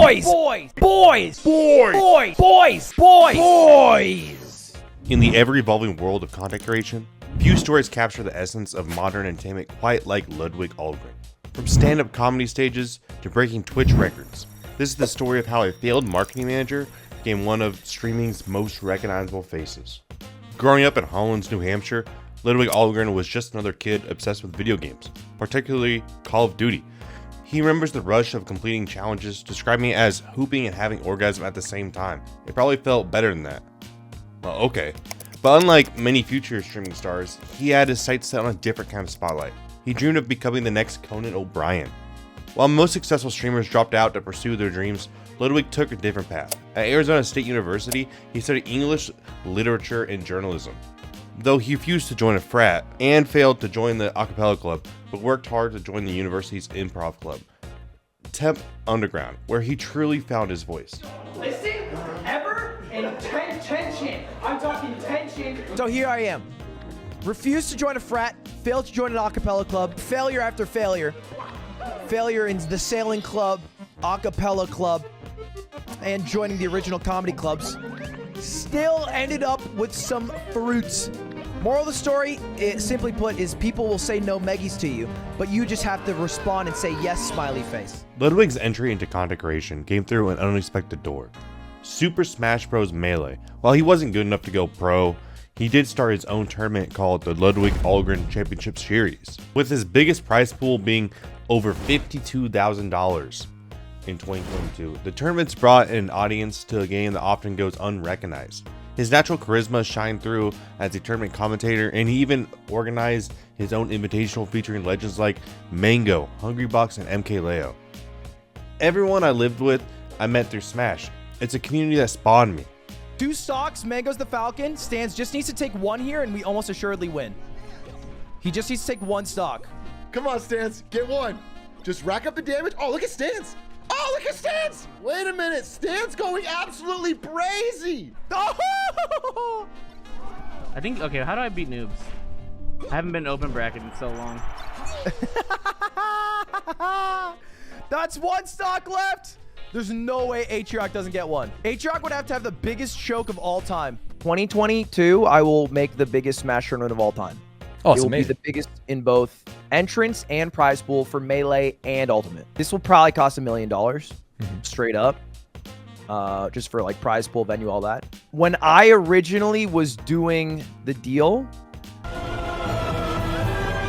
In the ever-evolving world of content creation, few stories capture the essence of modern entertainment quite like Ludwig Ahlgren. From stand-up comedy stages to breaking Twitch records, this is the story of how a failed marketing manager became one of streaming's most recognizable faces. Growing up in Holland, New Hampshire, Ludwig Ahlgren was just another kid obsessed with video games, particularly Call of Duty. He remembers the rush of completing challenges, describing it as hooping and having orgasm at the same time. It probably felt better than that. Well, okay. But unlike many future streaming stars, he had his sights set on a different kind of spotlight. He dreamed of becoming the next Conan O'Brien. While most successful streamers dropped out to pursue their dreams, Ludwig took a different path. At Arizona State University, he studied English, literature, and journalism. Though he refused to join a frat and failed to join the a cappella club, but worked hard to join the university's improv club, Temp Underground, where he truly found his voice. Listen, ever, and tension. I'm talking tension. So here I am. Refused to join a frat, failed to join an a cappella club, failure after failure. Failure in the sailing club, a cappella club, and joining the original comedy clubs. Still ended up with some fruits. Moral of the story, simply put, is people will say no Meggies to you, but you just have to respond and say yes, smiley face. Ludwig's entry into content creation came through an unexpected door. Super Smash Bros. Melee. While he wasn't good enough to go pro, he did start his own tournament called the Ludwig Ahlgren Championship Series, with his biggest prize pool being over $52,000 in 2022. The tournaments brought an audience to a game that often goes unrecognized. His natural charisma shined through as a tournament commentator, and he even organized his own invitational featuring legends like Mango, Hungrybox, and MKLeo. Everyone I lived with, I met through Smash. It's a community that spawned me. 2 stocks, Mango's the Falcon. Stans just needs to take 1 here, and we almost assuredly win. He just needs to take 1 stock. Come on, Stans, get 1. Just rack up the damage. Oh, look at Stans. Oh, look at Stans! Wait a minute, Stans going absolutely brazy! Oh! I think, okay, how do I beat noobs? I haven't been open bracket in so long. That's 1 stock left! There's no way Atriarch doesn't get 1. Atriarch would have to have the biggest choke of all time. 2022, I will make the biggest Smash tournament of all time. Oh, it will amazing. be the biggest in both entrance and prize pool for Melee and Ultimate. This will probably cost $1 million, straight up, just for like prize pool, venue, all that. When I originally was doing the deal,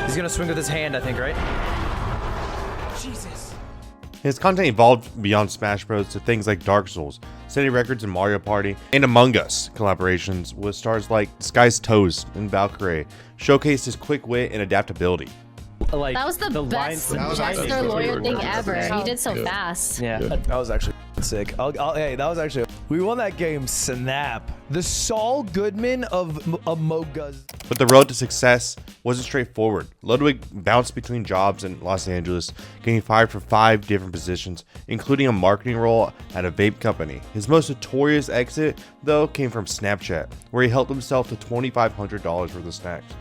he's gonna swing with his hand, I think, right? Jesus. His content evolved beyond Smash Bros. To things like Dark Souls, City Records and Mario Party, and Among Us collaborations with stars like Sky's Toes and Valkyrie, showcased his quick wit and adaptability. Like, That was the best actually jester lawyer really thing ever. He did so fast. yeah. That was actually sick. Hey, that was actually... We won that game snap. The Saul Goodman of Amogus. But the road to success wasn't straightforward. Ludwig bounced between jobs in Los Angeles, getting fired for 5 different positions, including a marketing role at a vape company. His most notorious exit, though, came from Snapchat, where he helped himself to $2,500 worth of snacks.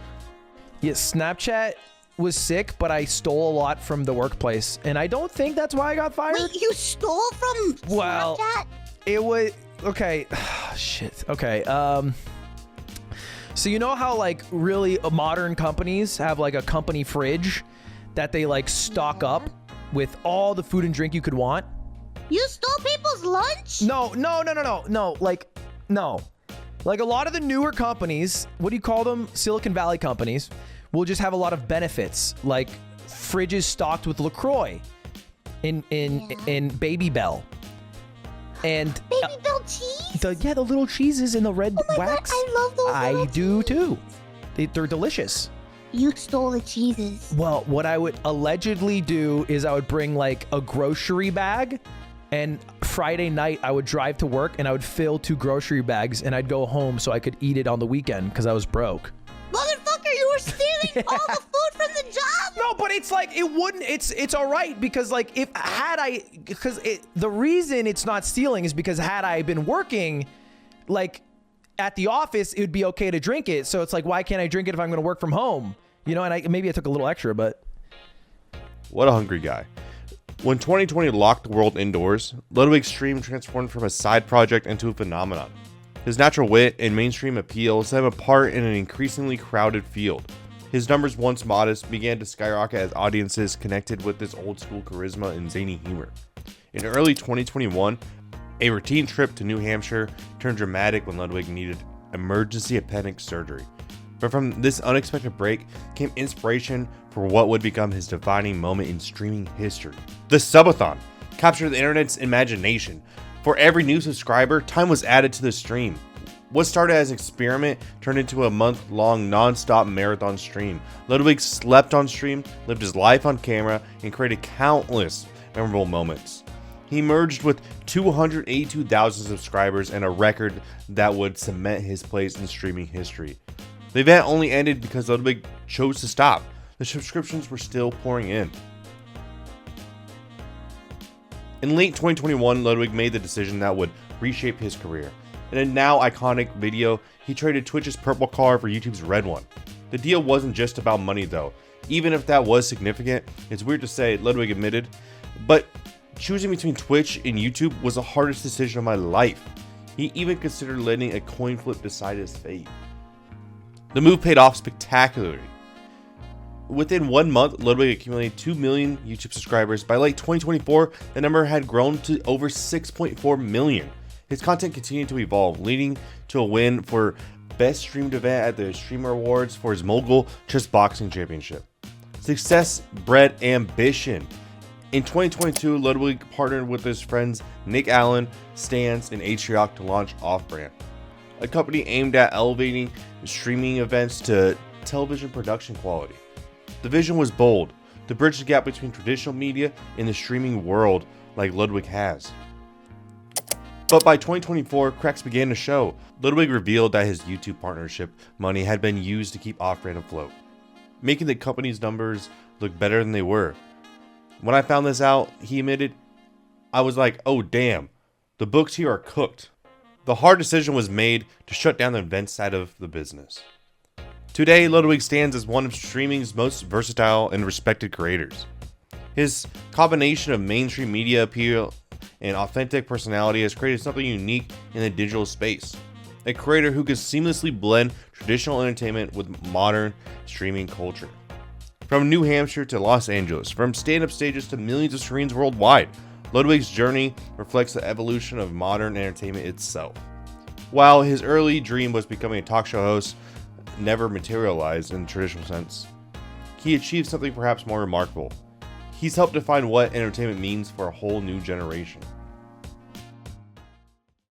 Yeah, Snapchat was sick, but I stole a lot from the workplace, and I don't think that's why I got fired. Wait, you stole from Well, Snapchat? it was okay. Shit. Okay. So you know how like really modern companies have like a company fridge that they like stock up with all the food and drink you could want? You stole people's lunch? No. Like, no. Like a lot of the newer companies, what do you call them? Silicon Valley companies will just have a lot of benefits, like fridges stocked with LaCroix in Baby Bell. And Baby Bell cheese? the little cheeses in the red Oh my wax. God, I love those I little do cheese. too. They're delicious. You stole the cheeses. Well, what I would allegedly do is I would bring like a grocery bag, and Friday night I would drive to work and I would fill 2 grocery bags and I'd go home so I could eat it on the weekend because I was broke. Motherfucker, you were stealing all the food from the job? No, but it's like it wouldn't. It's all right because like the reason it's not stealing is because had I been working, like at the office, it would be okay to drink it. So it's like, why can't I drink it if I'm going to work from home? You know, and maybe I took a little extra, but What a hungry guy. When 2020 locked the world indoors, Ludwig's stream transformed from a side project into a phenomenon. His natural wit and mainstream appeal set him apart in an increasingly crowded field. His numbers, once modest, began to skyrocket as audiences connected with this old-school charisma and zany humor. In early 2021, a routine trip to New Hampshire turned dramatic when Ludwig needed emergency appendix surgery. But from this unexpected break came inspiration for what would become his defining moment in streaming history. The Subathon captured the internet's imagination. For every new subscriber, time was added to the stream. What started as an experiment turned into a month-long non-stop marathon stream. Ludwig slept on stream, lived his life on camera, and created countless memorable moments. He emerged with 282,000 subscribers and a record that would cement his place in streaming history. The event only ended because Ludwig chose to stop. The subscriptions were still pouring in. In late 2021, Ludwig made the decision that would reshape his career. In a now iconic video, he traded Twitch's purple car for YouTube's red one. The deal wasn't just about money though. Even if that was significant, it's weird to say, Ludwig admitted, but choosing between Twitch and YouTube was the hardest decision of my life. He even considered letting a coin flip decide his fate. The move paid off spectacularly. Within 1 month, Ludwig accumulated 2 million YouTube subscribers. By late 2024, the number had grown to over 6.4 million. His content continued to evolve, leading to a win for Best Streamed Event at the Streamer Awards for his Mogul Chess Boxing Championship. Success bred ambition. In 2022, Ludwig partnered with his friends Nick Allen, Stans, and Atriarch to launch Off-Brand, a company aimed at elevating streaming events to television production quality. The vision was bold, to bridge the gap between traditional media and the streaming world like Ludwig has. But by 2024, cracks began to show. Ludwig revealed that his YouTube partnership money had been used to keep Off-Brand afloat, making the company's numbers look better than they were. When I found this out, he admitted, I was like, oh damn, the books here are cooked. The hard decision was made to shut down the event side of the business. Today, Ludwig stands as one of streaming's most versatile and respected creators. His combination of mainstream media appeal and authentic personality has created something unique in the digital space. A creator who can seamlessly blend traditional entertainment with modern streaming culture. From New Hampshire to Los Angeles, from stand-up stages to millions of screens worldwide, Ludwig's journey reflects the evolution of modern entertainment itself. While his early dream was becoming a talk show host never materialized in the traditional sense, he achieved something perhaps more remarkable. He's helped define what entertainment means for a whole new generation.